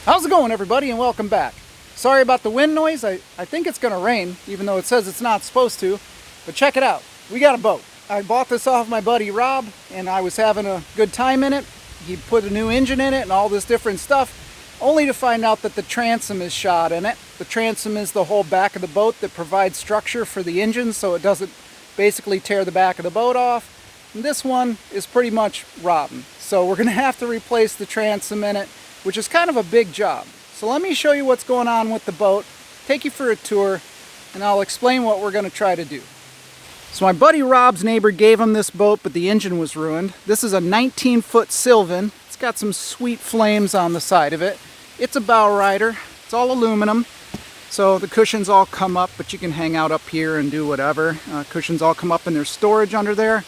How's it going, everybody, and welcome back. Sorry about the wind noise. I think it's going to rain, even though it says it's not supposed to. But check it out. We got a boat. I bought this off my buddy Rob, and I was having a good time in it. He put a new engine in it and all this different stuff, only to find out that the transom is shot in it. The transom is the whole back of the boat that provides structure for the engine so it doesn't basically tear the back of the boat off. And this one is pretty much rotten. So we're going to have to replace the transom in it, which is kind of a big job. So let me show you what's going on with the boat, take you for a tour, and I'll explain what we're going to try to do. So my buddy Rob's neighbor gave him this boat, but the engine was ruined. This is a 19-foot Sylvan. It's got some sweet flames on the side of it. It's a bow rider. It's all aluminum. So the cushions all come up, but you can hang out up here and do whatever. Cushions all come up and there's storage under there.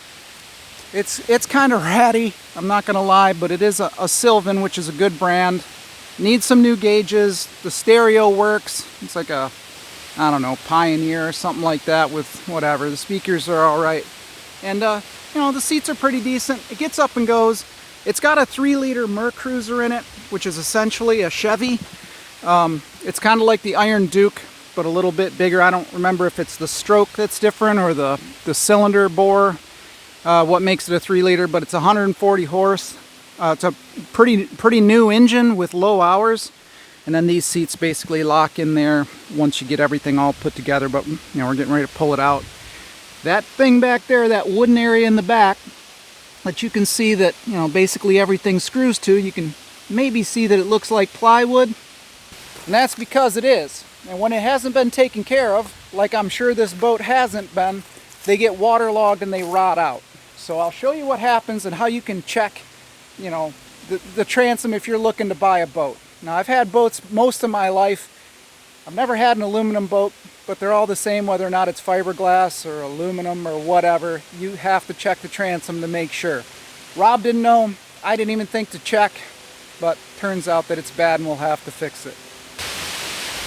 It's kind of ratty, I'm not going to lie, but it is a Sylvan, which is a good brand. Needs some new gauges. The stereo works. It's like a, I don't know, Pioneer or something like that with whatever. The speakers are all right. And, you know, the seats are pretty decent. It gets up and goes. It's got a 3-liter mercruiser in it, which is essentially a Chevy. It's kind of like the Iron Duke, but a little bit bigger. I don't remember if it's the stroke that's different or the cylinder bore. What makes it a 3-liter, but it's 140 horse. It's a pretty new engine with low hours, and then these seats basically lock in there once you get everything all put together. But you know, we're getting ready to pull it out. That thing back there, that wooden area in the back that you can see that, you know, basically everything screws to, you can maybe see that it looks like plywood, and that's because it is. And when it hasn't been taken care of, like I'm sure this boat hasn't been, they get waterlogged and they rot out. So I'll show you what happens and how you can check, you know, the transom if you're looking to buy a boat. Now, I've had boats most of my life. I've never had an aluminum boat, but they're all the same whether or not it's fiberglass or aluminum or whatever. You have to check the transom to make sure. Rob didn't know. I didn't even think to check, but turns out that it's bad and we'll have to fix it.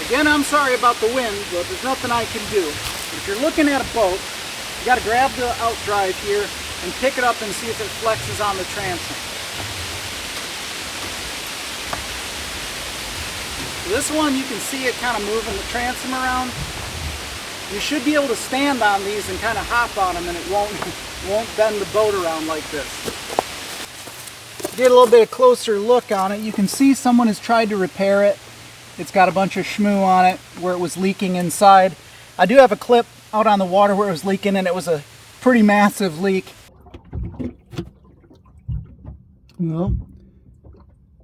Again, I'm sorry about the wind, but there's nothing I can do. If you're looking at a boat, you got to grab the outdrive here and pick it up and see if it flexes on the transom. So this one, you can see it kind of moving the transom around. You should be able to stand on these and kind of hop on them, and it won't bend the boat around like this. Get a little bit of closer look on it. You can see someone has tried to repair it. It's got a bunch of schmoo on it where it was leaking inside. I do have a clip out on the water where it was leaking, and it was a pretty massive leak. Well,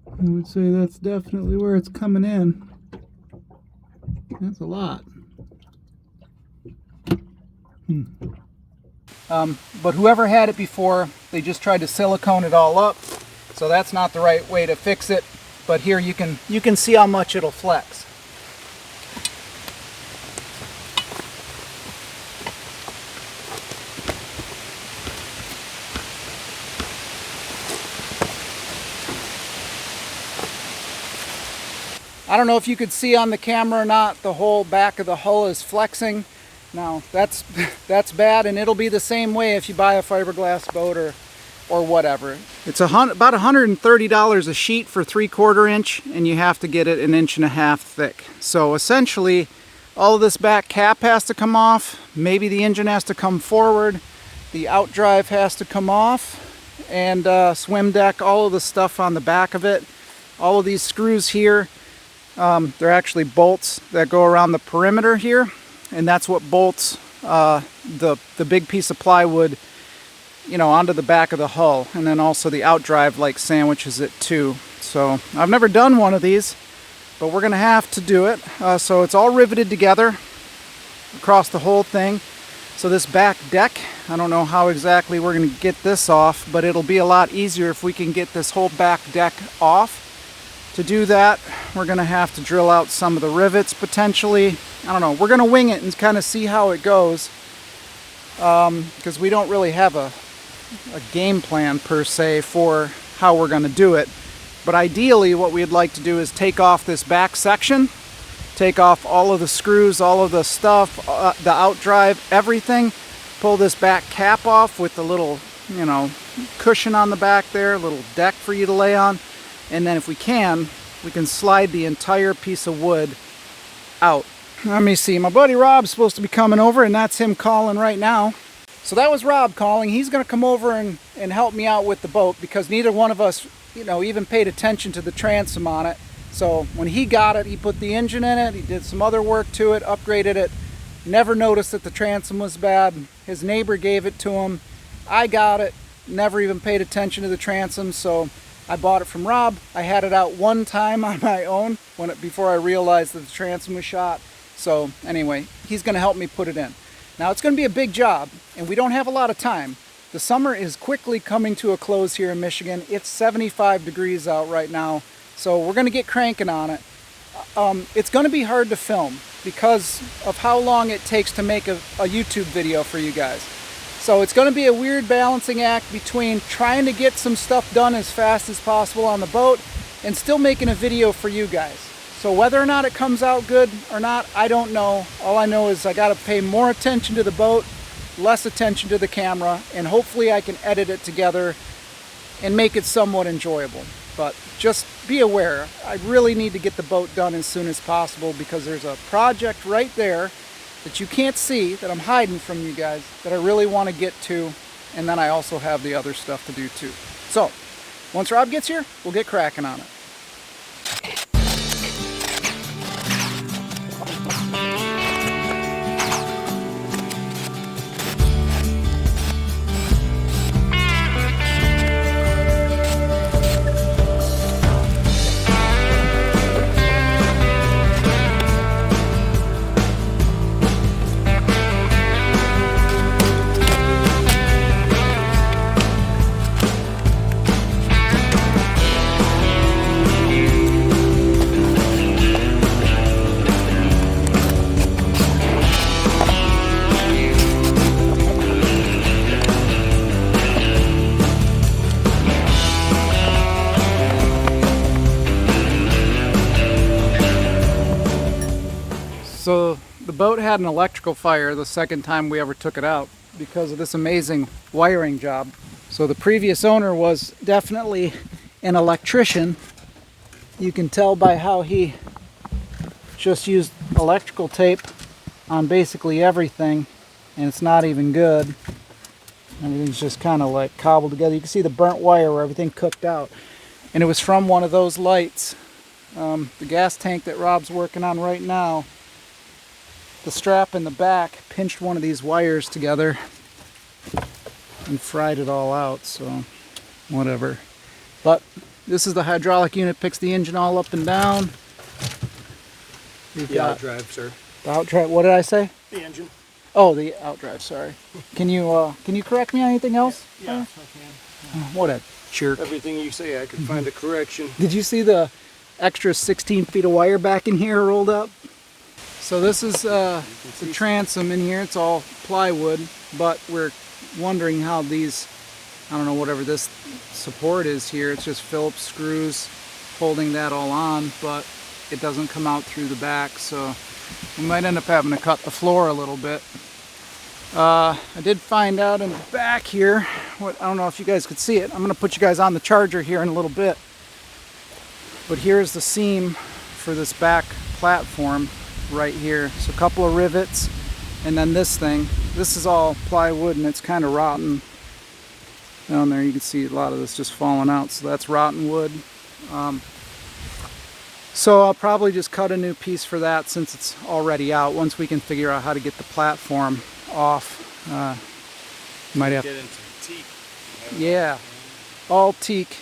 I would say that's definitely where it's coming in. That's a lot. But whoever had it before, they just tried to silicone it all up. So that's not the right way to fix it. But here you can see how much it'll flex. I don't know if you could see on the camera or not, the whole back of the hull is flexing. Now that's bad, and it'll be the same way if you buy a fiberglass boat or whatever. It's about $130 a sheet for 3/4 inch, and you have to get it 1.5 inches thick. So essentially, all of this back cap has to come off. Maybe the engine has to come forward. The outdrive has to come off, and swim deck, all of the stuff on the back of it. All of these screws here. They're actually bolts that go around the perimeter here, and that's what bolts the big piece of plywood, you know, onto the back of the hull, and then also the outdrive like sandwiches it too. So I've never done one of these, but we're gonna have to do it. So it's all riveted together across the whole thing. So this back deck, I don't know how exactly we're gonna get this off, but it'll be a lot easier if we can get this whole back deck off. To do that, we're going to have to drill out some of the rivets potentially. I don't know. We're going to wing it and kind of see how it goes, because we don't really have a game plan per se for how we're going to do it. But ideally, what we'd like to do is take off this back section, take off all of the screws, all of the stuff, the outdrive, everything. Pull this back cap off with the little, you know, cushion on the back there, a little deck for you to lay on. And then if we can, we can slide the entire piece of wood out. Let me see, my buddy Rob's supposed to be coming over, and that's him calling right now. So that was Rob calling. He's going to come over and help me out with the boat, because neither one of us, you know, even paid attention to the transom on it. So when he got it, he put the engine in it, he did some other work to it, upgraded it. Never noticed that the transom was bad. His neighbor gave it to him. I got it, never even paid attention to the transom, so I bought it from Rob. I had it out one time on my own before I realized that the transom was shot. So anyway, he's going to help me put it in. Now it's going to be a big job, and we don't have a lot of time. The summer is quickly coming to a close here in Michigan. It's 75 degrees out right now, so we're going to get cranking on it. It's going to be hard to film because of how long it takes to make a YouTube video for you guys. So it's going to be a weird balancing act between trying to get some stuff done as fast as possible on the boat and still making a video for you guys. So whether or not it comes out good or not, I don't know. All I know is I got to pay more attention to the boat, less attention to the camera, and hopefully I can edit it together and make it somewhat enjoyable. But just be aware, I really need to get the boat done as soon as possible, because there's a project right there that you can't see, that I'm hiding from you guys, that I really want to get to, and then I also have the other stuff to do too. So, once Rob gets here, we'll get cracking on it. So the boat had an electrical fire the second time we ever took it out because of this amazing wiring job. So the previous owner was definitely an electrician. You can tell by how he just used electrical tape on basically everything, and it's not even good. Everything's just kind of like cobbled together. You can see the burnt wire where everything cooked out, and it was from one of those lights. The gas tank that Rob's working on right now, the strap in the back pinched one of these wires together and fried it all out, so whatever. But this is the hydraulic unit, picks the engine all up and down. We've got outdrive, sir. The outdrive, what did I say? The engine. Oh, the outdrive, sorry. Can you correct me on anything else? Yeah, I can. What a jerk. Everything you say, I could find a correction. Did you see the extra 16 feet of wire back in here rolled up? So this is the transom in here. It's all plywood, but we're wondering how these, I don't know, whatever this support is here, it's just Phillips screws holding that all on, but it doesn't come out through the back, so we might end up having to cut the floor a little bit. I did find out in the back here, I don't know if you guys could see it. I'm going to put you guys on the charger here in a little bit. But here's the seam for this back platform right here. So a couple of rivets, and then this thing. This is all plywood and it's kind of rotten. Down there you can see a lot of this just falling out, so that's rotten wood. So I'll probably just cut a new piece for that since it's already out. Once we can figure out how to get the platform off, might have get into teak. Yeah, all teak.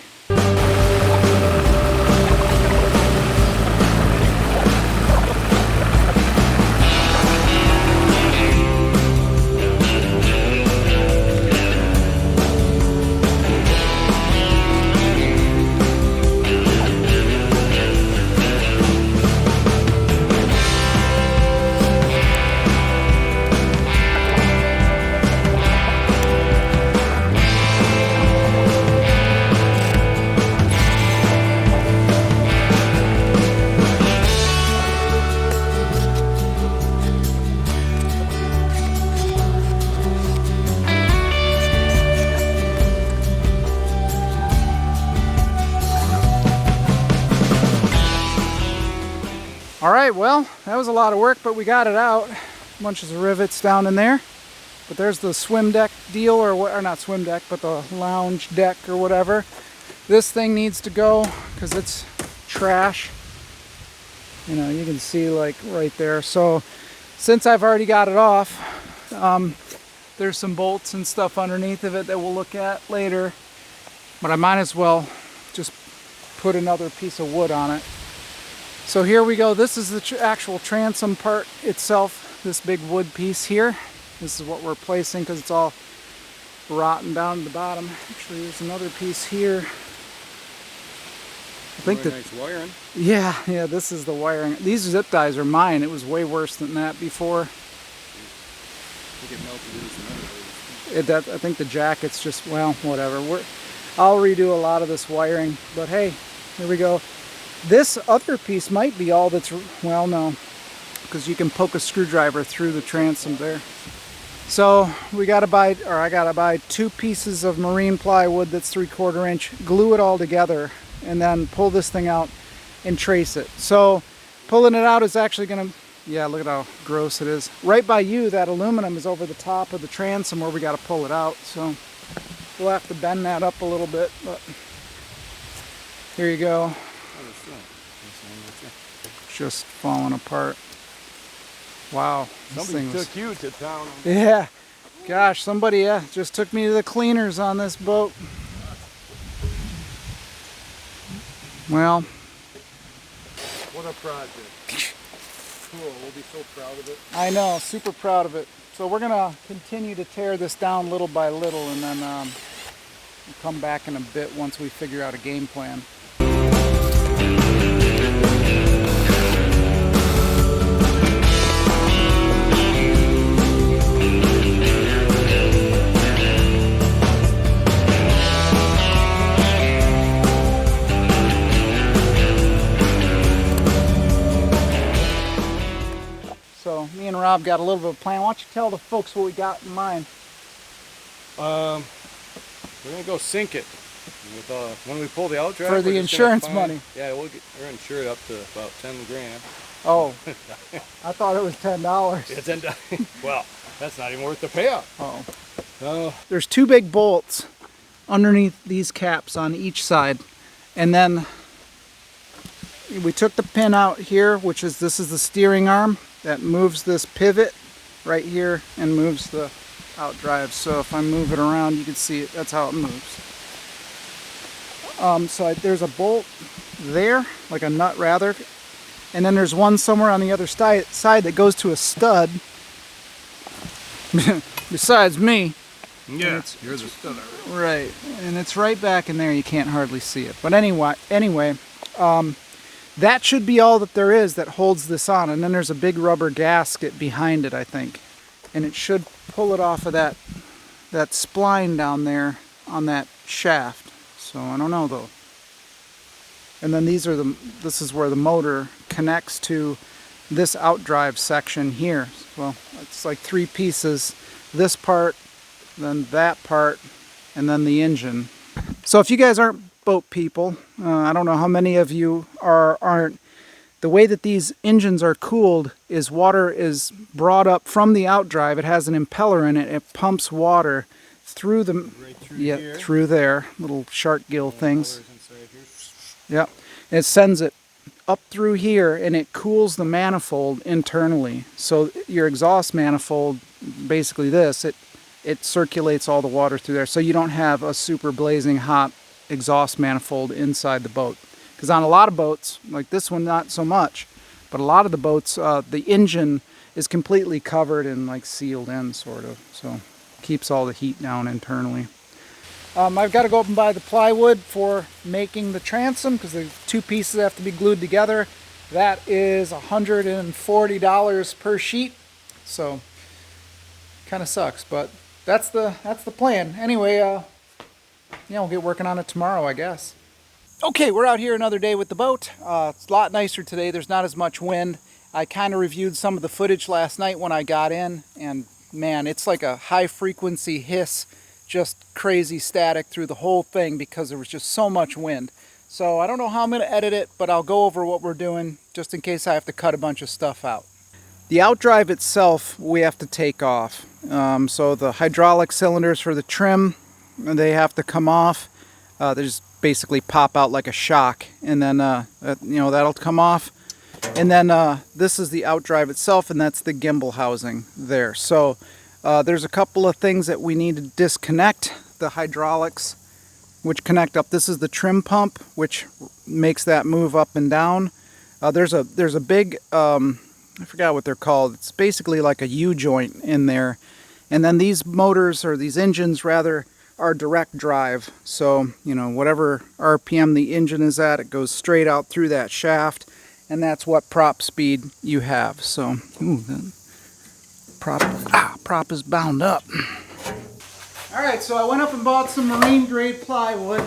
All right, well, that was a lot of work, but we got it out. Bunches of rivets down in there. But there's the swim deck deal, or not swim deck, but the lounge deck or whatever. This thing needs to go because it's trash. You know, you can see like right there. So since I've already got it off, there's some bolts and stuff underneath of it that we'll look at later. But I might as well just put another piece of wood on it. So here we go. This is the actual transom part itself, this big wood piece here. This is what we're placing because it's all rotten down to the bottom. Actually, there's another piece here. I think really nice wiring. Yeah, this is the wiring. These zip ties are mine. It was way worse than that before. I think it melted loose in other ways. I think the jacket's just, well, whatever. I'll redo a lot of this wiring, but hey, here we go. This other piece might be all that's, well, no, because you can poke a screwdriver through the transom there. So we gotta buy, or I gotta buy 2 pieces of marine plywood that's 3/4 inch, glue it all together, and then pull this thing out and trace it. So pulling it out is actually gonna, yeah, look at how gross it is. Right by you, that aluminum is over the top of the transom where we gotta pull it out. So we'll have to bend that up a little bit, but here you go. Just falling apart. Wow. Somebody took you to town. Yeah. Gosh, somebody just took me to the cleaners on this boat. Well. What a project. Cool, we'll be so proud of it. I know, super proud of it. So we're going to continue to tear this down little by little, and then we'll come back in a bit once we figure out a game plan. So me and Rob got a little bit of a plan. Why don't you tell the folks what we got in mind? We're gonna go sink it with when we pull the outdrive. For the insurance money. Yeah, we're insured up to about 10 grand. Oh, I thought it was $10. Yeah, $10. Well, that's not even worth the payoff. Oh. There's 2 big bolts underneath these caps on each side, and then we took the pin out here, which is, this is the steering arm that moves this pivot right here and moves the outdrive. So if I move it around, you can see it. That's how it moves. So there's a bolt there, like a nut rather, and then there's one somewhere on the other side that goes to a stud. Besides me. Yeah, you're the stud. Right, and it's right back in there. You can't hardly see it. But anyway, that should be all that there is that holds this on. And then there's a big rubber gasket behind it, I think. And it should pull it off of that spline down there on that shaft. So I don't know though. And then this is where the motor connects to this outdrive section here. Well, it's like 3 pieces. This part, then that part, and then the engine. So if you guys aren't boat people, I don't know how many of you aren't. The way that these engines are cooled is water is brought up from the outdrive. It has an impeller in it. It pumps water through the through there, little shark gill things. Yeah, it sends it up through here, and it cools the manifold internally. So your exhaust manifold, basically this, it circulates all the water through there, so you don't have a super blazing hot exhaust manifold inside the boat. Because on a lot of boats, like this one, not so much, but a lot of the boats, the engine is completely covered and like sealed in, sort of, so keeps all the heat down internally. I've got to go up and buy the plywood for making the transom because the 2 pieces have to be glued together. That is $140 per sheet, so kind of sucks, but that's the plan. Anyway, yeah, we'll get working on it tomorrow, I guess. Okay, we're out here another day with the boat. It's a lot nicer today. There's not as much wind. I kind of reviewed some of the footage last night when I got in, and man, it's like a high frequency hiss, just crazy static through the whole thing because there was just so much wind. So I don't know how I'm going to edit it, but I'll go over what we're doing just in case I have to cut a bunch of stuff out. The outdrive itself we have to take off. So the hydraulic cylinders for the trim, they have to come off. They just basically pop out like a shock, and then that'll come off. And then this is the outdrive itself, and that's the gimbal housing there. So there's a couple of things that we need to disconnect. The hydraulics, which connect up. This is the trim pump, which makes that move up and down. There's a big, I forgot what they're called. It's basically like a U-joint in there. And then these motors, or these engines rather, are direct drive. So, whatever RPM the engine is at, it goes straight out through that shaft. And that's what prop speed you have. So, the prop is bound up. Alright, so I went up and bought some marine grade plywood,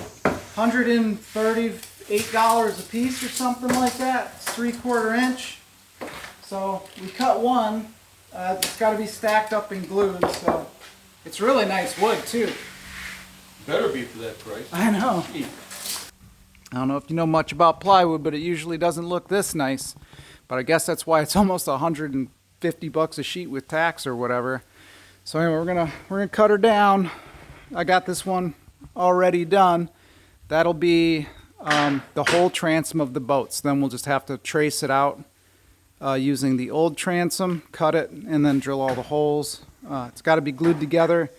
$138 a piece or something like that. It's 3/4 inch. So we cut one. It's got to be stacked up and glued, so it's really nice wood too. Better be for that price. I know. I don't know if you know much about plywood, but it usually doesn't look this nice. But I guess that's why it's almost $150 a sheet with tax or whatever. So anyway, we're gonna cut her down. I got this one already done. That'll be the whole transom of the boats. Then we'll just have to trace it out using the old transom, cut it, and then drill all the holes. It's got to be glued together.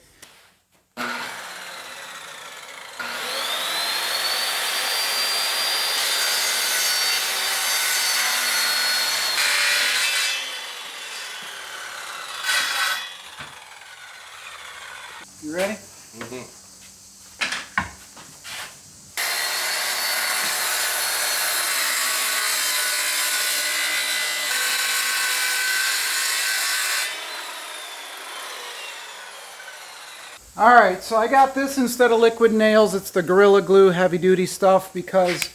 You ready? Mm-hmm. Alright, so I got this instead of liquid nails. It's the Gorilla Glue heavy duty stuff because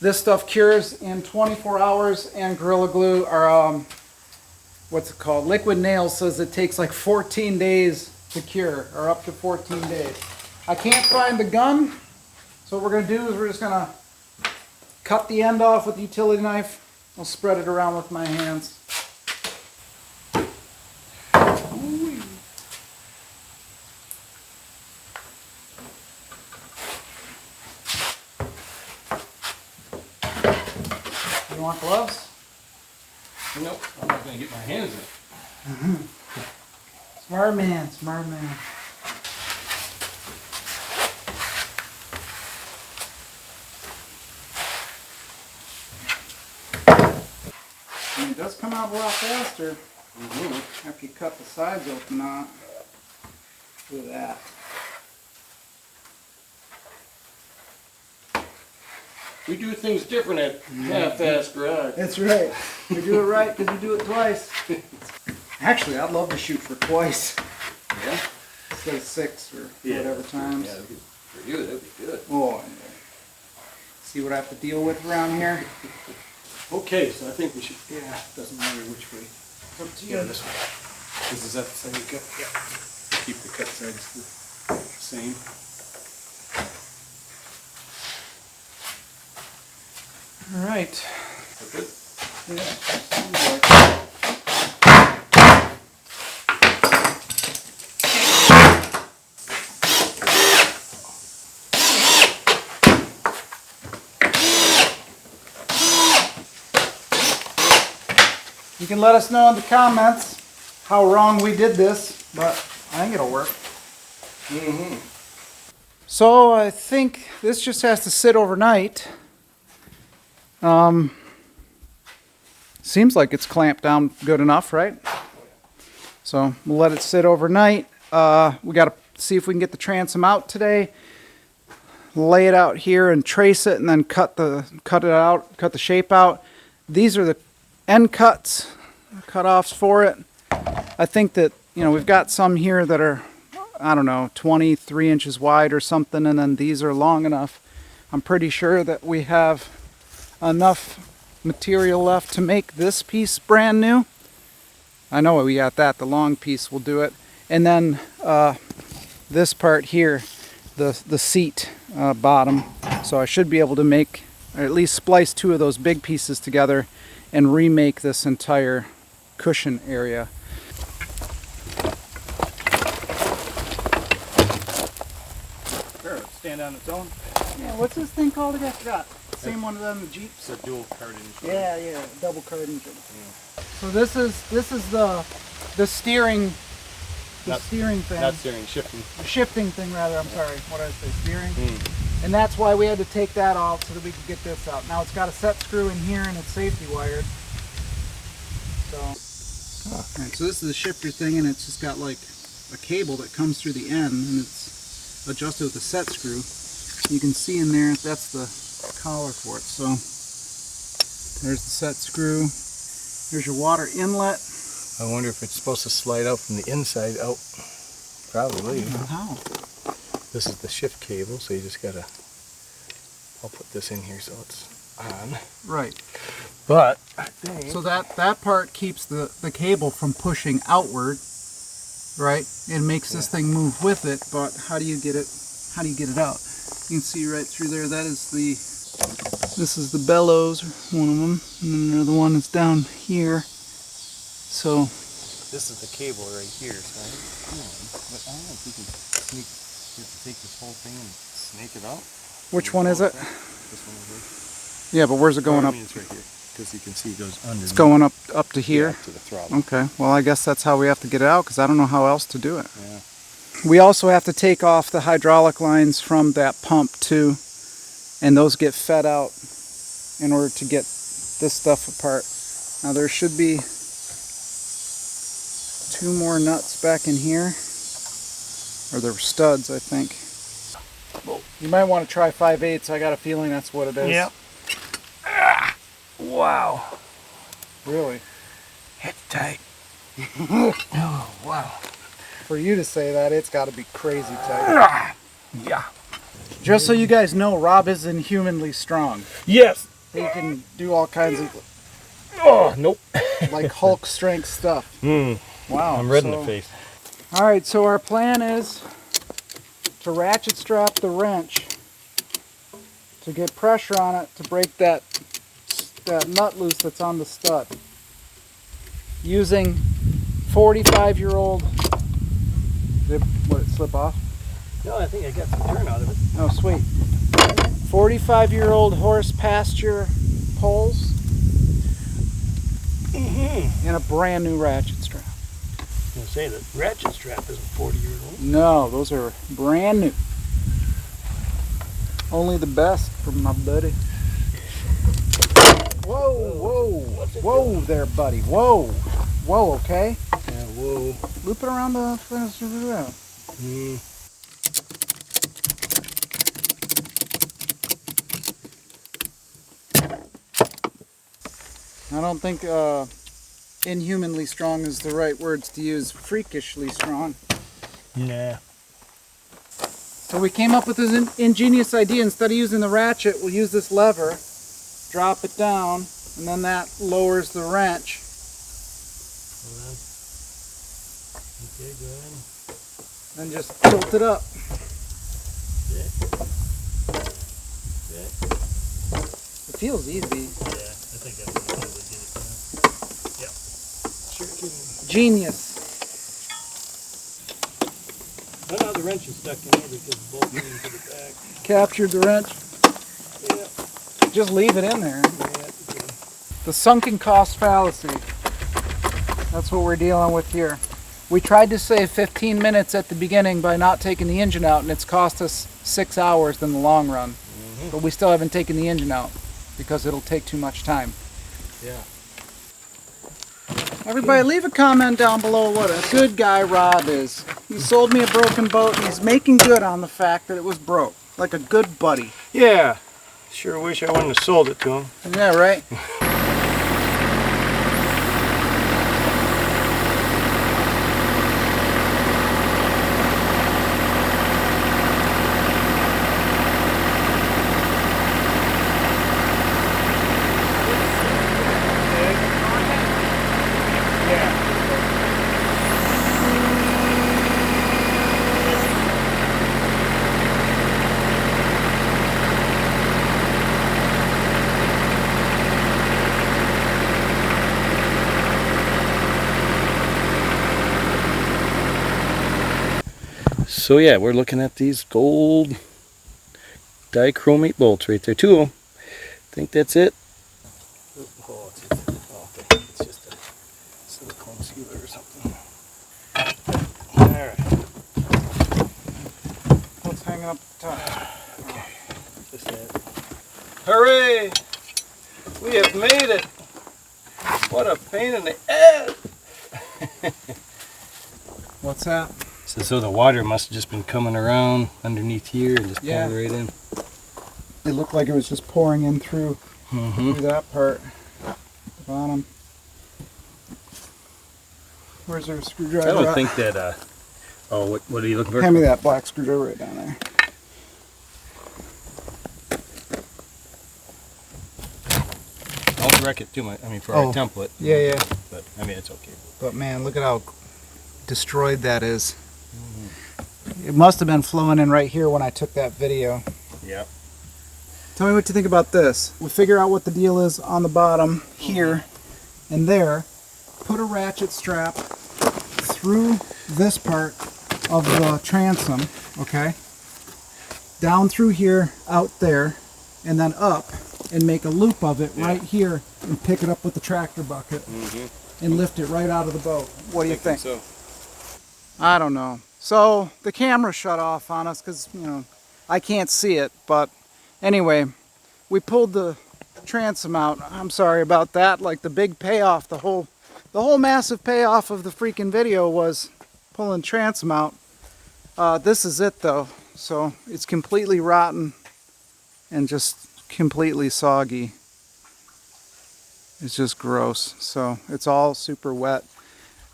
this stuff cures in 24 hours, and Gorilla Glue, or what's it called? Liquid nails says it takes like 14 days to cure, or up to 14 days. I can't find the gun, so what we're going to do is we're just going to cut the end off with the utility knife. I'll spread it around with my hands. You want gloves? Nope, I'm not going to get my hands in it. Smart man, smart man. And it does come out a lot faster after you cut the sides open on it. Look at that. We do things different at Half-Ass Garage. That's right. We do it right because we do it twice. Actually, I'd love to shoot for twice. Yeah? Instead of 6 or whatever times. Yeah, for you, that'd be good. Oh, yeah. See what I have to deal with around here? Okay, so I think we should. Yeah, Doesn't matter which way. It's up to you. Yeah, this way. Is that the same cut? Yeah. Keep the cut sides the same. All right. Good. Yeah. You can let us know in the comments how wrong we did this, but I think it'll work. Mm-hmm. So I think this just has to sit overnight. Seems like it's clamped down good enough, right? So we'll let it sit overnight. We got to see if we can get the transom out today. Lay it out here and trace it, and then cut the shape out. These are the end cuts, cut-offs for it. I think that we've got some here that are, I don't know, 23 inches wide or something, and then these are long enough. I'm pretty sure that we have enough material left to make this piece brand new. I know we got that. The long piece will do it. And then this part here, the seat bottom. So I should be able to make or at least splice two of those big pieces together and remake this entire cushion area. Sure, stand on its own. Yeah, what's this thing called again? I forgot. Same one of them, the Jeeps. It's a dual card engine. Yeah, double card engine. Yeah. So this is the steering. Steering thing. Not steering, shifting. The shifting thing, rather. I'm sorry. What did I say? Steering. And that's why we had to take that off so that we could get this out. Now it's got a set screw in here and it's safety wired. So, alright, so this is the shifter thing, and it's just got like a cable that comes through the end, and it's adjusted with a set screw. You can see in there that's the collar for it. So there's the set screw. There's your water inlet. I wonder if it's supposed to slide out from the inside out. Probably. How? This is the shift cable, so you just gotta, I'll put this in here so it's on. Right. But I think, so that part keeps the cable from pushing outward, right? It makes this thing move with it, but how do you get it out? You can see right through there, this is the bellows, one of them, and then another one is down here. So this is the cable right here, so I don't know if we can sneak, you have to take this whole thing and snake it out. Which one is it? This one over here. Yeah, but where's it going up? It's right here, because you can see it goes under. It's going up to here? Yeah, up to the throttle. Okay, well I guess that's how we have to get it out, because I don't know how else to do it. Yeah. We also have to take off the hydraulic lines from that pump too, and those get fed out in order to get this stuff apart. Now there should be 2 more nuts back in here, or they're studs, I think. You might want to try 5/8. I got a feeling that's what it is. Yep. Ah, wow. Really? It's tight. Oh, wow. For you to say that, it's got to be crazy tight. Ah, yeah. Just so you guys know, Rob is inhumanly strong. Yes. He can do all kinds of Oh, nope. like Hulk strength stuff. Wow. I'm red in the face. All right, so our plan is to ratchet strap the wrench to get pressure on it to break that nut loose that's on the stud. Using 45-year-old. Did it slip off? No, I think I got some turn out of it. Oh, sweet. 45-year-old horse pasture poles and a brand new ratchet strap. I was going to say the ratchet strap isn't 40-year-old. No, those are brand new. Only the best from my buddy. Whoa, whoa there, buddy. Whoa, okay. Yeah, whoa. Loop it around the. I don't think inhumanly strong is the right words to use. Freakishly strong. Nah. So we came up with this ingenious idea. Instead of using the ratchet, we'll use this lever, drop it down, and then that lowers the wrench. Hold on. Okay, go ahead. Then just tilt it up. It feels easy. Yeah, I think that's the way we get it done. Yep. Sure can. Genius. Oh, now the wrench is stuck in there because the bolt went into the back. Captured the wrench. Yeah. Just leave it in there. Yeah, okay. The sunken cost fallacy. That's what we're dealing with here. We tried to save 15 minutes at the beginning by not taking the engine out, and it's cost us 6 hours in the long run. But we still haven't taken the engine out because it'll take too much time. Yeah. Everybody leave a comment down below what a good guy Rob is. He sold me a broken boat and he's making good on the fact that it was broke. Like a good buddy. Yeah. Sure wish I wouldn't have sold it to him. Yeah, right? So yeah, we're looking at these gold dichromate bolts right there. 2 of them. I think that's it. Oh, okay. It's just a silicone sealer or something. Alright. What's hanging up the top? Okay. Just that. Hooray! We have made it! What a pain in the ass! What's that? So the water must have just been coming around underneath here and just pouring right in. It looked like it was just pouring in through that part, the bottom. Where's our screwdriver? I don't think that. Oh, what are you looking for? Hand me that black screwdriver right down there. Don't wreck it too much. I mean, for our template. Yeah. But I mean, it's okay. But man, look at how destroyed that is. It must have been flowing in right here when I took that video. Yep. Tell me what you think about this. We figure out what the deal is on the bottom here and there. Put a ratchet strap through this part of the transom, okay? Down through here, out there, and then up, and make a loop of it right here and pick it up with the tractor bucket and lift it right out of the boat. What do you think? So. I don't know. So the camera shut off on us because, you know, I can't see it. But anyway, we pulled the transom out. I'm sorry about that. Like the big payoff, the whole massive payoff of the freaking video was pulling transom out. This is it though. So it's completely rotten and just completely soggy. It's just gross. So it's all super wet.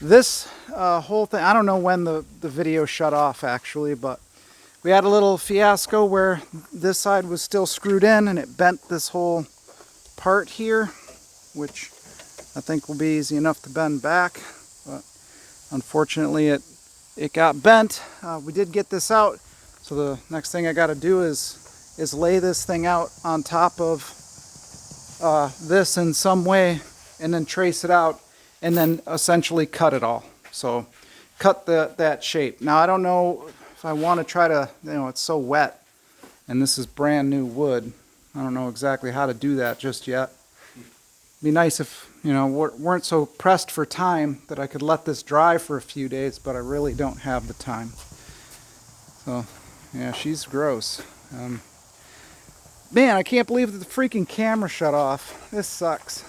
This whole thing, I don't know when the video shut off actually, but we had a little fiasco where this side was still screwed in and it bent this whole part here, which I think will be easy enough to bend back, but unfortunately it got bent. We did get this out, so the next thing I got to do is lay this thing out on top of this in some way and then trace it out and then essentially cut it all. So cut that shape. Now I don't know if I want to try to, you know, it's so wet and this is brand new wood. I don't know exactly how to do that just yet. It'd be nice if, you know, weren't so pressed for time that I could let this dry for a few days, but I really don't have the time. So yeah, she's gross. Man, I can't believe that the freaking camera shut off. This sucks.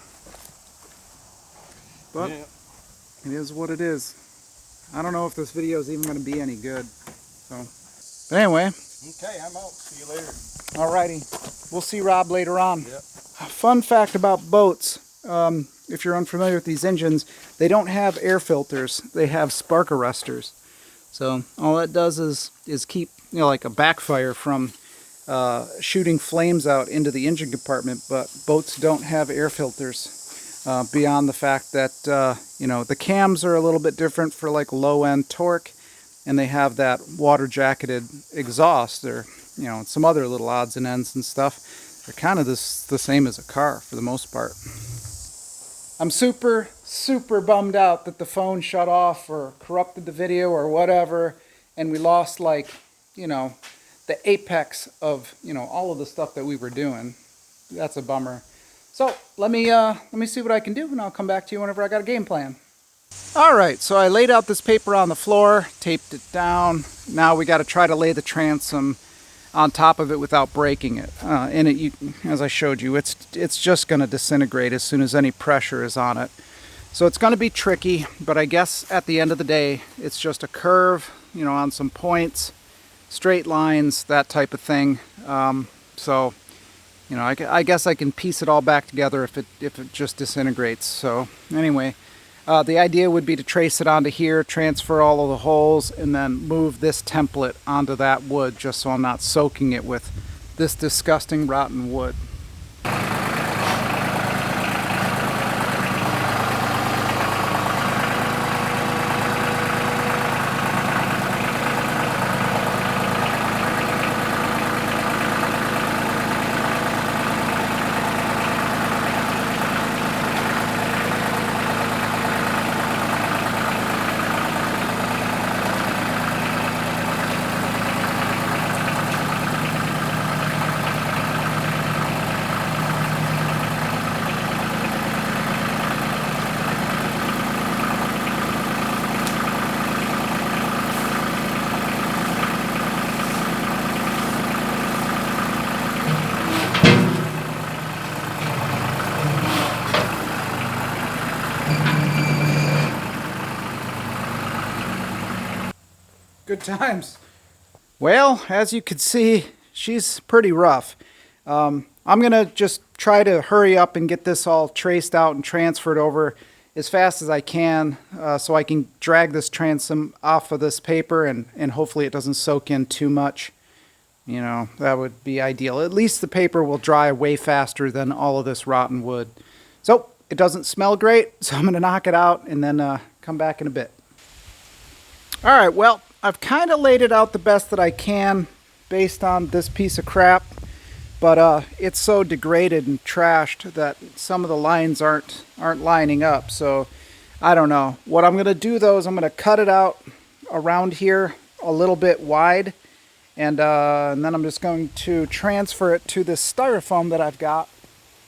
But yeah, it is what it is. I don't know if this video is even going to be any good. So, but anyway. Okay, I'm out. See you later. Alrighty. We'll see Rob later on. Yep. Fun fact about boats. If you're unfamiliar with these engines, they don't have air filters. They have spark arresters. So all that does is keep, you know, like a backfire from shooting flames out into the engine compartment. But boats don't have air filters. Beyond the fact that, you know, the cams are a little bit different for like low-end torque, and they have that water-jacketed exhaust, or, you know, some other little odds and ends and stuff. They're kind of the same as a car for the most part. I'm super bummed out that the phone shut off or corrupted the video or whatever, and we lost, like, you know, the apex of, you know, all of the stuff that we were doing. That's a bummer. So let me see what I can do, and I'll come back to you whenever I got a game plan. All right, so I laid out this paper on the floor, taped it down. Now we got to try to lay the transom on top of it without breaking it. And as I showed you, it's just going to disintegrate as soon as any pressure is on it. So it's going to be tricky, but I guess at the end of the day, it's just a curve, you know, on some points, straight lines, that type of thing. So, you know, I guess I can piece it all back together if it just disintegrates. So anyway, the idea would be to trace it onto here, transfer all of the holes, and then move this template onto that wood, just so I'm not soaking it with this disgusting rotten wood. Good times. Well, as you can see, she's pretty rough. I'm gonna just try to hurry up and get this all traced out and transferred over as fast as I can, so I can drag this transom off of this paper and hopefully it doesn't soak in too much. You know, that would be ideal. At least the paper will dry way faster than all of this rotten wood. So it doesn't smell great, so I'm gonna knock it out and then come back in a bit. All right, well, I've kind of laid it out the best that I can based on this piece of crap, but it's so degraded and trashed that some of the lines aren't lining up. So I don't know. What I'm going to do though is I'm going to cut it out around here a little bit wide, and then I'm just going to transfer it to this styrofoam that I've got,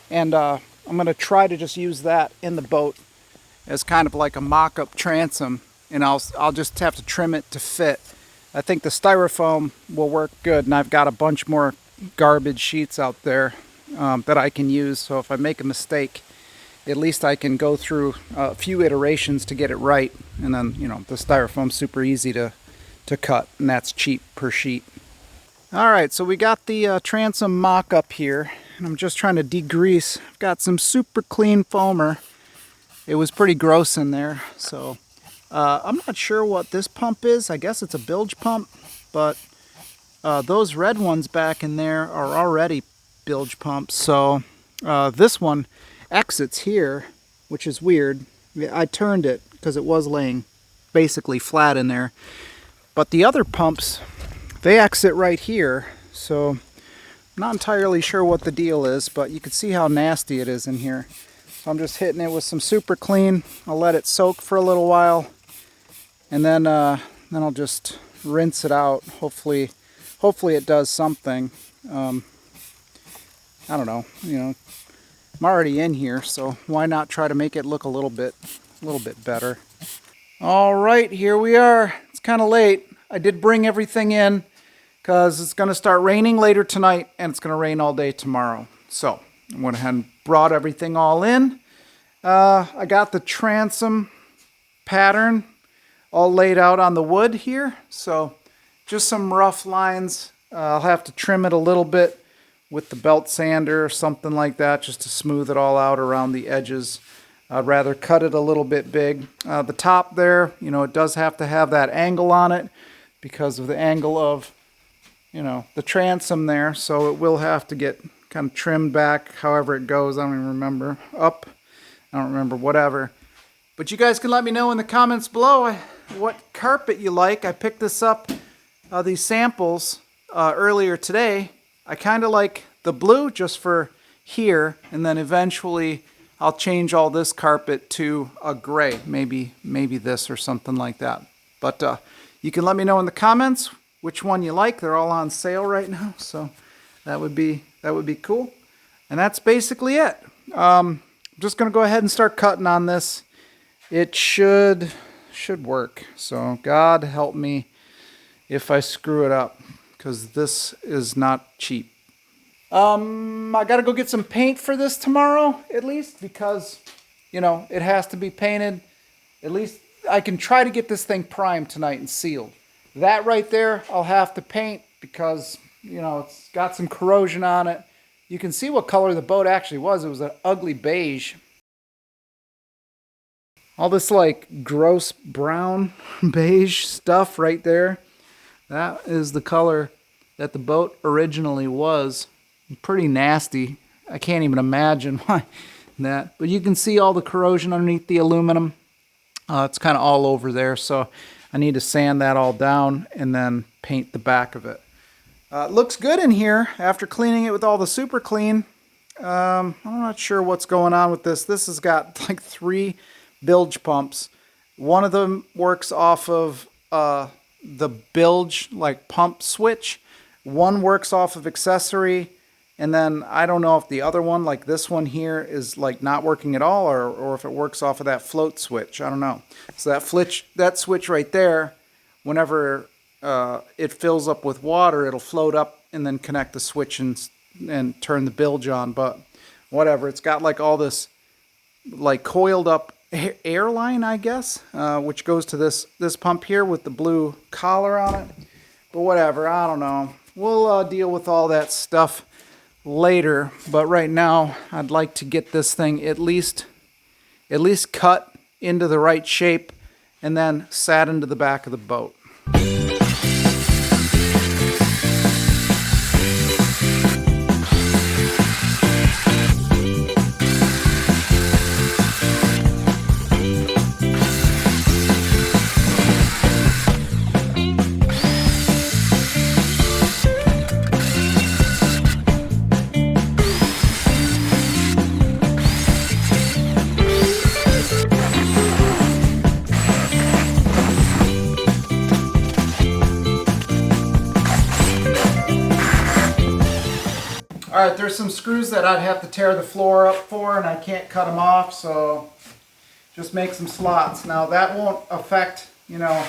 and I'm going to try to just use that in the boat as kind of like a mock-up transom. And I'll just have to trim it to fit. I think the styrofoam will work good, and I've got a bunch more garbage sheets out there that I can use. So if I make a mistake, at least I can go through a few iterations to get it right. And then, you know, the styrofoam's super easy to cut, and that's cheap per sheet. All right, so we got the transom mock-up here, and I'm just trying to degrease. I've got some super clean foamer. It was pretty gross in there, so I'm not sure what this pump is. I guess it's a bilge pump, but those red ones back in there are already bilge pumps. So this one exits here, which is weird. I turned it because it was laying basically flat in there. But the other pumps, they exit right here. So I'm not entirely sure what the deal is, but you can see how nasty it is in here. So I'm just hitting it with some super clean. I'll let it soak for a little while. And then I'll just rinse it out. Hopefully it does something. I don't know. You know, I'm already in here, so why not try to make it look a little bit better? All right, here we are. It's kind of late. I did bring everything in because it's going to start raining later tonight, and it's going to rain all day tomorrow. So I went ahead and brought everything all in. I got the transom pattern all laid out on the wood here, so just some rough lines. I'll have to trim it a little bit with the belt sander or something like that just to smooth it all out around the edges. I'd rather cut it a little bit big. The top there, you know, it does have to have that angle on it because of the angle of, you know, the transom there, so it will have to get kind of trimmed back however it goes. I don't even remember. Up, I don't remember, whatever. But you guys can let me know in the comments below what carpet you like. I picked this up, these samples, earlier today. I kind of like the blue just for here, and then eventually I'll change all this carpet to a gray, maybe this or something like that. But you can let me know in the comments which one you like. They're all on sale right now, so that would be cool. And that's basically it. I'm just gonna go ahead and start cutting on this. It should work. So God help me if I screw it up, because this is not cheap. I gotta go get some paint for this tomorrow, at least, because, you know, it has to be painted. At least I can try to get this thing primed tonight and sealed. That right there, I'll have to paint because, you know, it's got some corrosion on it. You can see what color the boat actually was. It was an ugly beige. All this like gross brown beige stuff right there, that is the color that the boat originally was. Pretty nasty. I can't even imagine why that. But you can see all the corrosion underneath the aluminum. It's kind of all over there, so I need to sand that all down and then paint the back of it. It looks good in here after cleaning it with all the super clean. I'm not sure what's going on with this. This has got like 3 bilge pumps. One of them works off of the bilge like pump switch. One works off of accessory, and then I don't know if the other one, like this one here, is like not working at all, or if it works off of that float switch. I don't know. So that switch right there, whenever it fills up with water, it'll float up and then connect the switch and turn the bilge on. But whatever, it's got like all this like coiled up airline, I guess, which goes to this pump here with the blue collar on it. But whatever, I don't know. We'll deal with all that stuff later. But right now, I'd like to get this thing at least cut into the right shape and then sat into the back of the boat. Alright, there's some screws that I'd have to tear the floor up for, and I can't cut them off, so just make some slots. Now that won't affect, you know,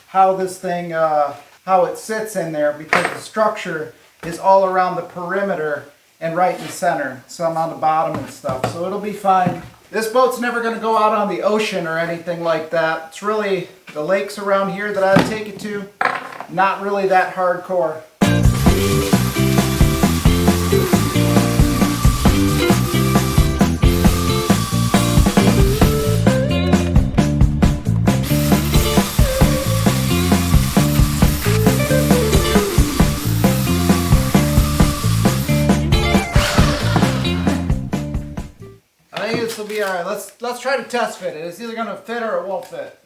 how this thing, how it sits in there, because the structure is all around the perimeter and right in the center, some on the bottom and stuff, so it'll be fine. This boat's never going to go out on the ocean or anything like that. It's really the lakes around here that I'd take it to, not really that hardcore. This will be alright. Let's try to test fit it. It's either going to fit or it won't fit.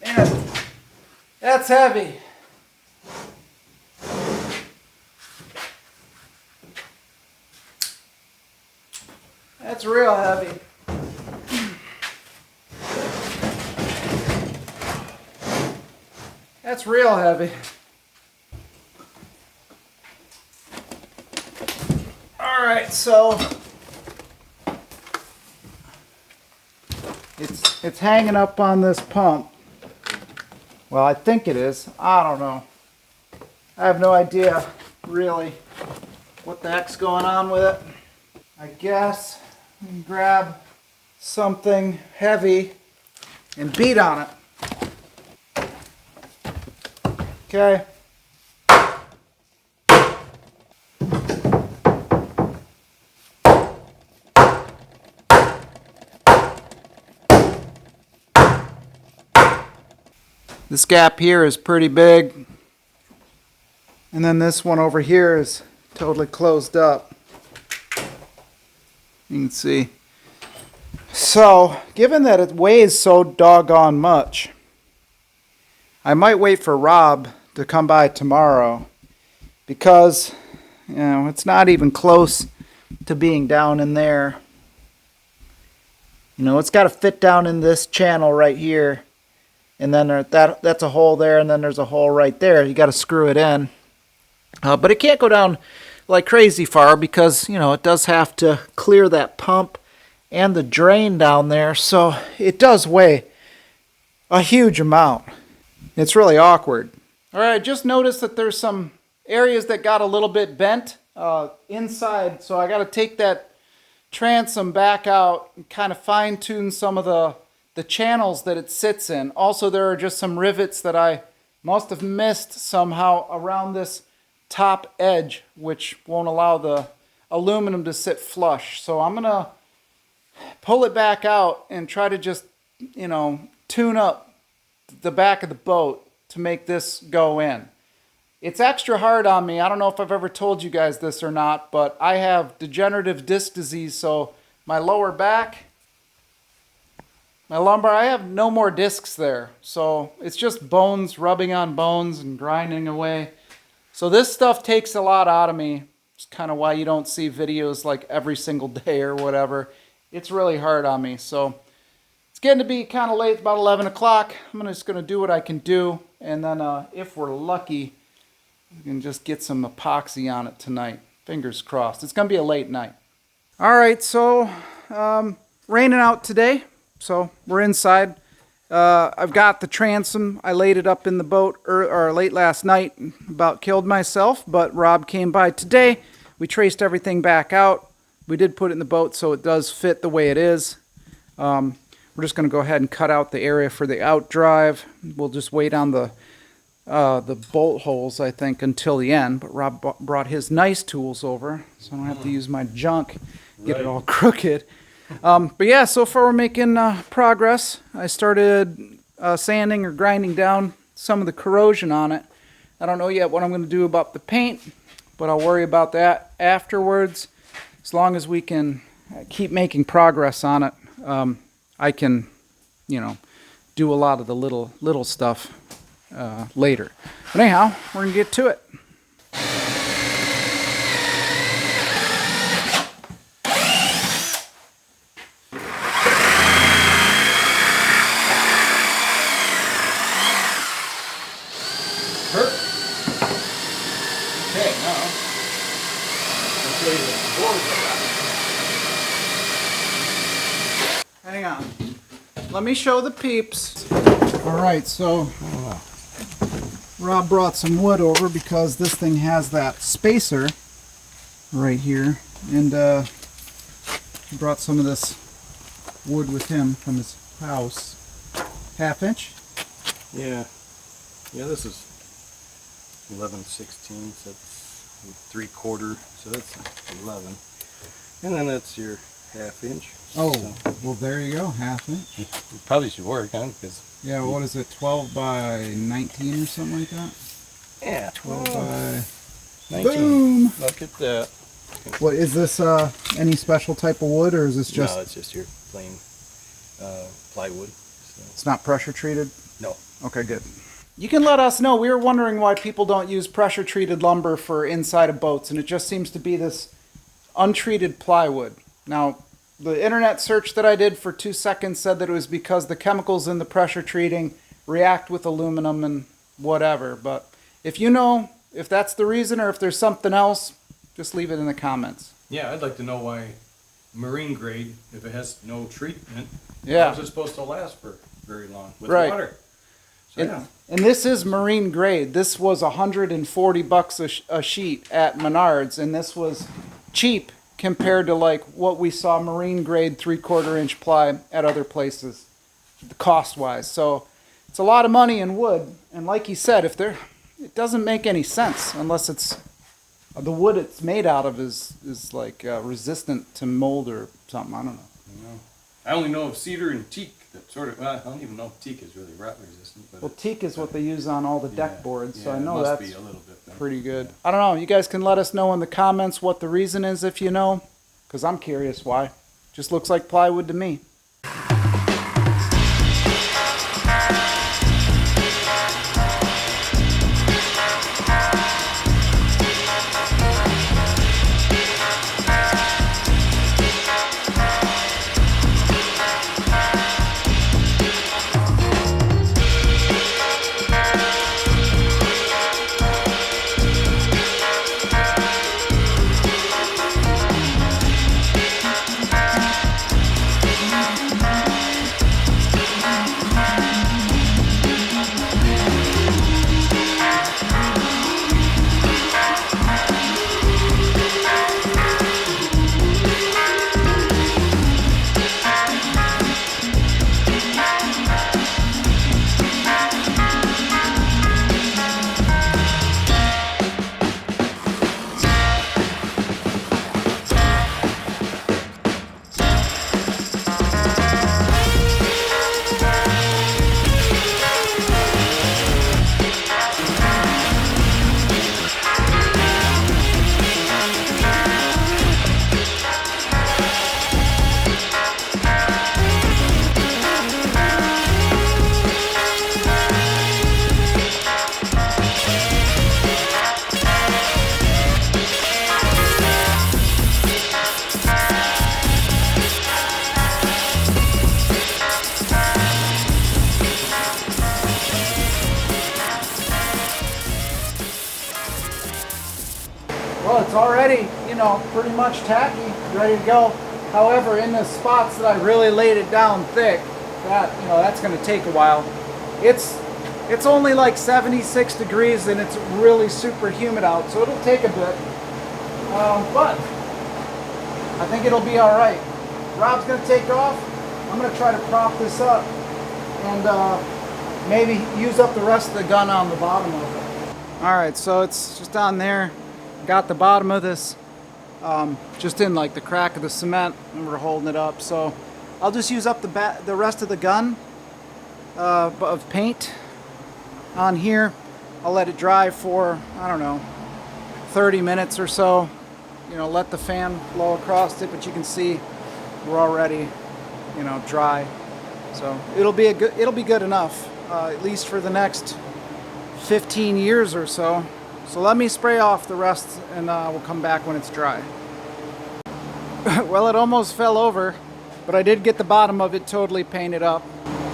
Man, that's heavy. That's real heavy. That's real heavy. Alright, so it's hanging up on this pump. Well, I think it is. I don't know. I have no idea really what the heck's going on with it. I guess we can grab something heavy and beat on it. Okay. This gap here is pretty big. And then this one over here is totally closed up. You can see. So, given that it weighs so doggone much, I might wait for Rob to come by tomorrow, because, you know, it's not even close to being down in there. You know, it's got to fit down in this channel right here, and then that's a hole there, and then there's a hole right there. You got to screw it in, but it can't go down like crazy far, because, you know, it does have to clear that pump and the drain down there, so it does weigh a huge amount. It's really awkward. All right, just noticed that there's some areas that got a little bit bent inside, so I got to take that transom back out and kind of fine tune some of the channels that it sits in. Also, there are just some rivets that I must have missed somehow around this top edge, which won't allow the aluminum to sit flush. So I'm gonna pull it back out and try to just, you know, tune up the back of the boat to make this go in. It's extra hard on me. I don't know if I've ever told you guys this or not, but I have degenerative disc disease, so my lower back, my lumbar, I have no more discs there. So it's just bones rubbing on bones and grinding away. So this stuff takes a lot out of me. It's kind of why you don't see videos like every single day or whatever. It's really hard on me. So it's getting to be kind of late, about 11 o'clock. I'm just going to do what I can do. And then if we're lucky, we can just get some epoxy on it tonight. Fingers crossed. It's going to be a late night. All right, so raining out today. So we're inside. I've got the transom. I laid it up in the boat or late last night. About killed myself, but Rob came by today. We traced everything back out. We did put it in the boat so it does fit the way it is. We're just going to go ahead and cut out the area for the out drive. We'll just wait on the bolt holes, I think, until the end. But Rob brought his nice tools over, so I don't have to use my junk, get it all crooked. But yeah, so far we're making progress. I started sanding or grinding down some of the corrosion on it. I don't know yet what I'm going to do about the paint, but I'll worry about that afterwards. As long as we can keep making progress on it, I can, do a lot of the little stuff later. But anyhow, we're going to get to it. Okay, now I'll show you the boards I got. Hang on. Let me show the peeps. Alright, so Rob brought some wood over because this thing has that spacer right here. And he brought some of this wood with him from his house. 1/2 inch? Yeah. Yeah, this is 11/16, so that's 3/4, so that's 11. And then that's your 1/2 inch. Oh, so. well there you go, 1/2 inch. It probably should work, huh? Because yeah, what is it, 12 by 19 or something like that? yeah, 12 by... 19. Boom! Look at that. What, is this any special type of wood, or is this just... No, it's just your plain plywood. So. It's not pressure treated? No. Okay, good. You can let us know. We were wondering why people don't use pressure treated lumber for inside of boats, and it just seems to be this untreated plywood. Now, the internet search that I did for 2 seconds said that it was because the chemicals in the pressure treating react with aluminum and whatever, but if you know if that's the reason or if there's something else, just leave it in the comments. Yeah, I'd like to know why marine grade, if it has no treatment, Yeah. how is it supposed to last for very long with Right. water? So, yeah. And this is marine grade. This was $140 a sheet at Menards, and this was cheap compared to like what we saw marine grade 3/4 inch ply at other places, cost wise. So it's a lot of money in wood, and like he said, it doesn't make any sense unless it's the wood it's made out of is like resistant to mold or something. I don't know. I only know of cedar and teak that sort of, well, I don't even know if teak is really rot resistant. But Well, teak is what they use on all the deck boards, so I know it must that's be a little bit then. pretty good. I don't know. You guys can let us know in the comments what the reason is if you know, because I'm curious why. Just looks like plywood to me. Well, it's already, pretty much tacky, ready to go. However, in the spots that I really laid it down thick, that's going to take a while. It's only like 76 degrees and it's really super humid out, so it'll take a bit. But I think it'll be all right. Rob's going to take off. I'm going to try to prop this up and maybe use up the rest of the gun on the bottom of it. All right, so it's just on there. Got the bottom of this just in like the crack of the cement, and we're holding it up. So I'll just use up the rest of the gun of paint on here. I'll let it dry for, I don't know, 30 minutes or so. Let the fan blow across it, but you can see we're already, dry. So it'll be good enough, at least for the next 15 years or so. So let me spray off the rest and we'll come back when it's dry. Well, it almost fell over, but I did get the bottom of it totally painted up.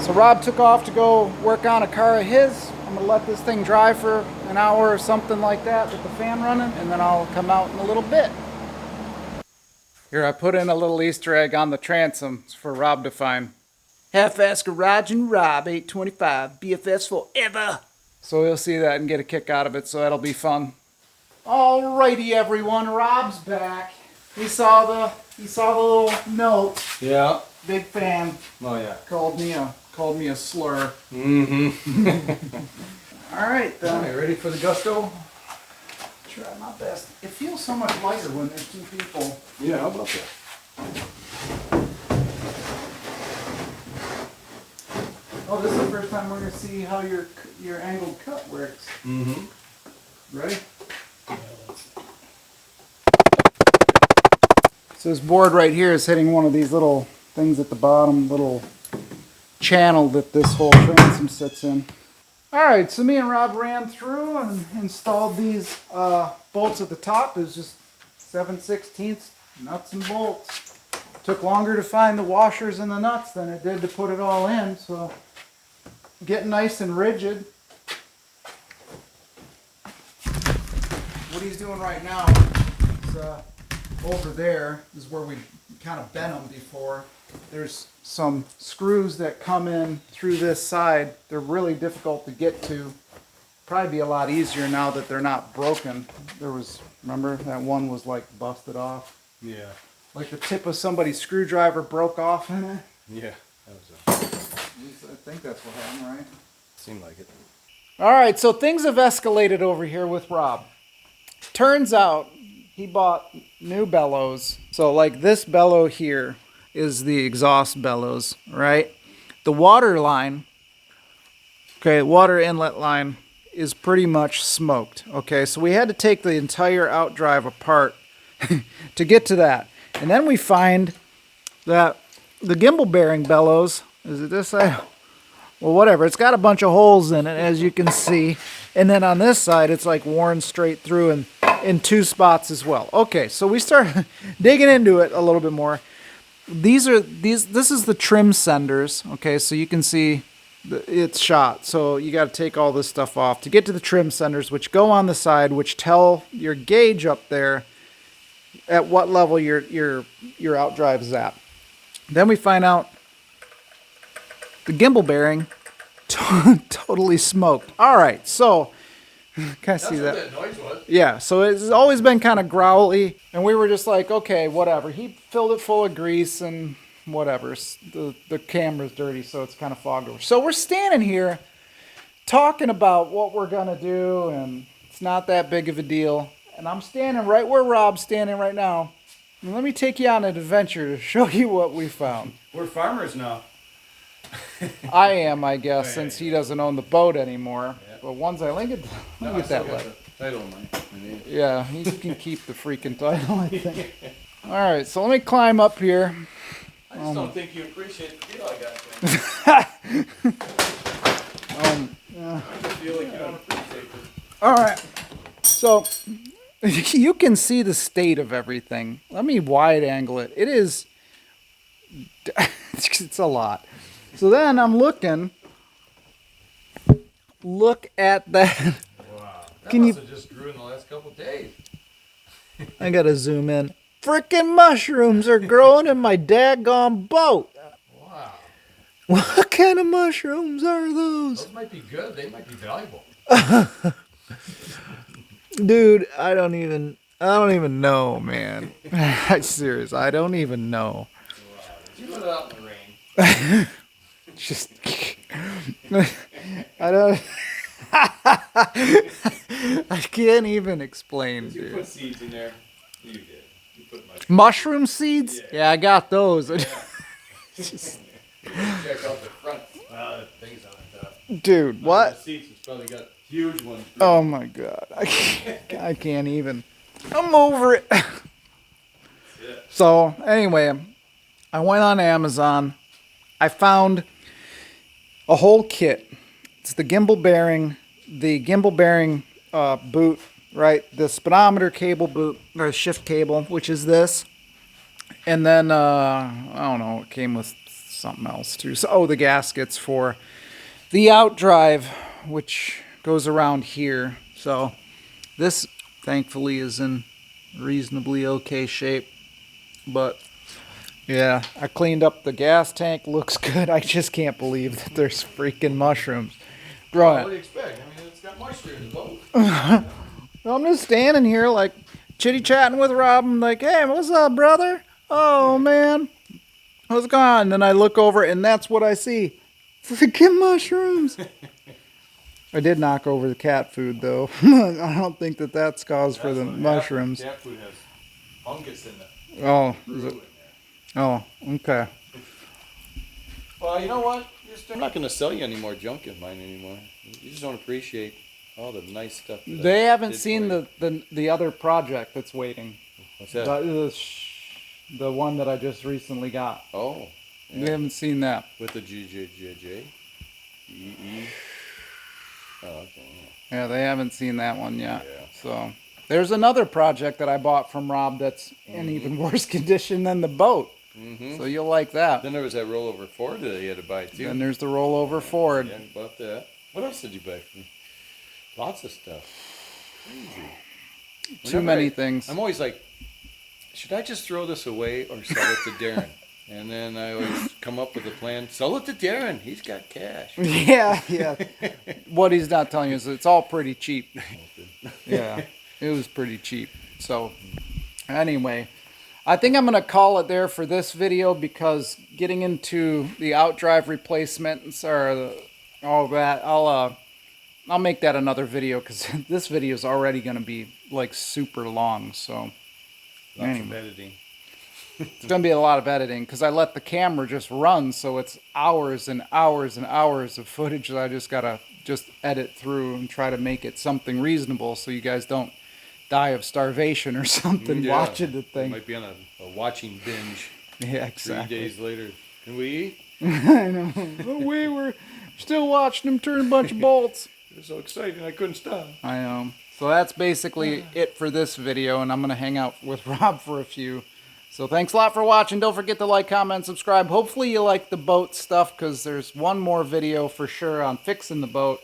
So Rob took off to go work on a car of his. I'm gonna let this thing dry for an hour or something like that with the fan running, and then I'll come out in a little bit. Here, I put in a little Easter egg on the transom for Rob to find. Half-ass Garage and Rob, 825, BFS forever. So he'll see that and get a kick out of it, so that'll be fun. Alrighty, everyone, Rob's back. He saw the little note. Yeah. Big fan. Oh yeah. Called me a slur. Mm-hmm. All right, then. Are you ready for the gusto? Try my best. It feels so much lighter when there's two people. Yeah, how about that? Oh, this is the first time we're going to see how your angled cut works. Mm-hmm. Ready? So this board right here is hitting one of these little things at the bottom, little channel that this whole transom sits in. Alright, so me and Rob ran through and installed these bolts at the top. It was just 7/16 nuts and bolts. Took longer to find the washers and the nuts than it did to put it all in, so getting nice and rigid. What he's doing right now is over there is where we kind of bent them before. There's some screws that come in through this side. They're really difficult to get to. Probably be a lot easier now that they're not broken. Remember that one was like busted off? Yeah. Like the tip of somebody's screwdriver broke off in it? Yeah. That was I think that's what happened, right? seemed like it. Alright, so things have escalated over here with Rob. Turns out he bought new bellows. So like this bellow here is the exhaust bellows, right? The water line, okay, water inlet line is pretty much smoked, okay? So we had to take the entire outdrive apart to get to that. And then we find that the gimbal bearing bellows, is it this side? Well, whatever, it's got a bunch of holes in it, as you can see. And then on this side, it's like worn straight through and in two spots as well. Okay, so we start digging into it a little bit more. This is the trim senders, okay, so you can see it's shot. So you got to take all this stuff off to get to the trim senders, which go on the side, which tell your gauge up there at what level your outdrive is at. Then we find out the gimbal bearing totally smoked. All right, so kind of see that. That's what that noise was. Yeah, so it's always been kind of growly, and we were just like, okay, whatever. He filled it full of grease and whatever. The camera's dirty, so it's kind of fogged over. So we're standing here talking about what we're gonna do, and it's not that big of a deal. And I'm standing right where Rob's standing right now. And let me take you on an adventure to show you what we found. We're farmers now. I am, I guess, since he doesn't own the boat anymore. Yeah. But once I link it that way. Title in my name. Yeah, he can keep the freaking title, I think. All right, so let me climb up here. I just don't think you appreciate the deal I got there. Yeah. I just feel like you don't appreciate it. All right, so you can see the state of everything. Let me wide angle it. It is, it's a lot. So then I'm looking. Look at that. Wow. That Can must you? have just grew in the last couple of days. I gotta zoom in. Frickin' mushrooms are growing in my daggone boat. Wow. What kind of mushrooms are those? Those might be good. They might be valuable. Dude, I don't even know, man. I'm serious. I don't even know. Wow. Did you put it out in the rain? Just I don't I can't even explain, Did you dude. put seeds in there? You did. You put Mushroom seeds? Yeah, I got those. Just check out the front. Things on top. Dude, The what? seats has probably got huge ones. Oh my god. I can't even. I'm over it. So, anyway, I went on Amazon. I found a whole kit. It's the gimbal bearing boot, right? The speedometer cable boot, or shift cable, which is this. And then, I don't know, it came with something else too. So, the gaskets for the outdrive, which goes around here. So, this thankfully is in reasonably okay shape. But, yeah, I cleaned up the gas tank. Looks good. I just can't believe that there's freaking mushrooms growing. What do you expect? I mean, it's got moisture in the boat. I'm just standing here like chitty chatting with Rob. I'm like, hey, what's up, brother? Oh man, what's going on? And then I look over and that's what I see. Freaking mushrooms. I did knock over the cat food though. I don't think that that's cause for the mushrooms. Cat food has fungus in it. Oh, is it? Oh, okay. Well, you know what? I'm not going to sell you any more junk of mine anymore. You just don't appreciate all the nice stuff. They haven't seen the other project that's waiting. What's that? The one that I just recently got. Oh. Yeah. They haven't seen that. With the GJJJ? EE? Oh, okay. Yeah, they haven't seen that one yet. Yeah. So there's another project that I bought from Rob that's in even worse condition than the boat. Mm-hmm. So you'll like that. Then there was that rollover Ford that you had to buy too. Then there's the rollover Ford. Yeah, bought that. What else did you buy from me? Lots of stuff. Crazy. Too many things. I'm always like, should I just throw this away or sell it to Darren? And then I always come up with a plan. Sell it to Darren. He's got cash. Yeah. What he's not telling you is it's all pretty cheap. Yeah, it was pretty cheap. So anyway, I think I'm going to call it there for this video because getting into the outdrive replacements or all that, I'll make that another video because this video is already going to be like super long. So Lots of editing. it's going to be a lot of editing because I let the camera just run, so it's hours and hours and hours of footage that I just got to edit through and try to make it something reasonable so you guys don't die of starvation or something watching the thing. Might be on a watching binge. Yeah, exactly. 3 days later. Can we eat? I know. But we were still watching him turn a bunch of bolts. It was so exciting I couldn't stop. I know. So that's basically it for this video, and I'm going to hang out with Rob for a few. So thanks a lot for watching. Don't forget to like, comment, subscribe. Hopefully you like the boat stuff because there's one more video for sure on fixing the boat.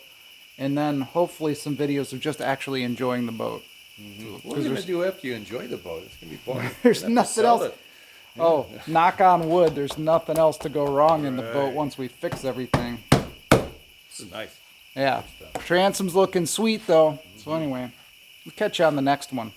And then hopefully some videos of just actually enjoying the boat. Mm-hmm. What are you going to do after you enjoy the boat? It's going to be boring. There's nothing else. Oh, knock on wood. There's nothing else to go wrong in the boat once we fix everything. This is nice. Yeah. Transom's looking sweet though. So anyway, we'll catch you on the next one.